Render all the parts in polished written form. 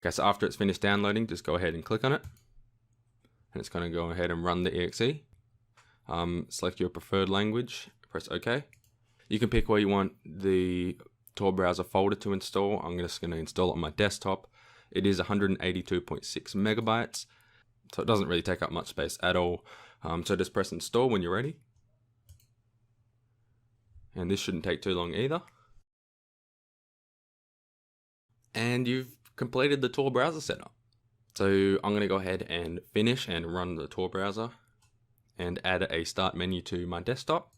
Okay, so after it's finished downloading, just go ahead and click on it. And it's going to go ahead and run the exe. Select your preferred language, press OK. You can pick where you want the Tor browser folder to install. I'm just going to install it on my desktop. It is 182.6 megabytes, so it doesn't really take up much space at all. So just press install when you're ready. And this shouldn't take too long either. And you've completed the Tor browser setup. So I'm going to go ahead and finish and run the Tor browser and add a start menu to my desktop.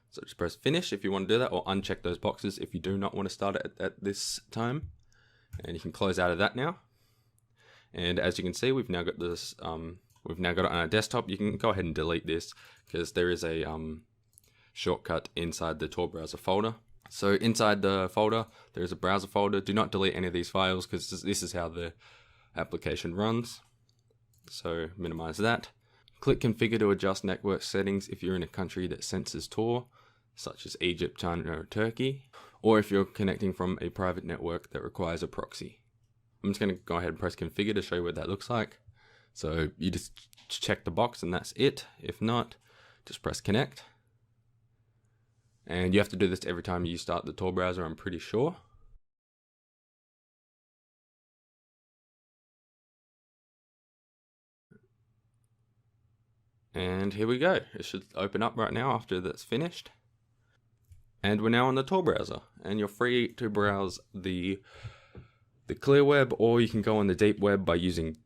So just press finish if you want to do that, or uncheck those boxes if you do not want to start it at this time. And you can close out of that now. And as you can see, we've now got this. We've now got it on our desktop. You can go ahead and delete this because there is a shortcut inside the Tor browser folder. So inside the folder, there is a browser folder. Do not delete any of these files because this is how the application runs. So minimize that. Click configure to adjust network settings if you're in a country that censors Tor, such as Egypt, China, or Turkey, or if you're connecting from a private network that requires a proxy. I'm just going to go ahead and press configure to show you what that looks like. So you just check the box and that's it. If not, just press connect. And you have to do this every time you start the Tor browser, I'm pretty sure. And here we go. It should open up right now after that's finished. And we're now on the Tor browser, and you're free to browse the clear web, or you can go on the deep web by using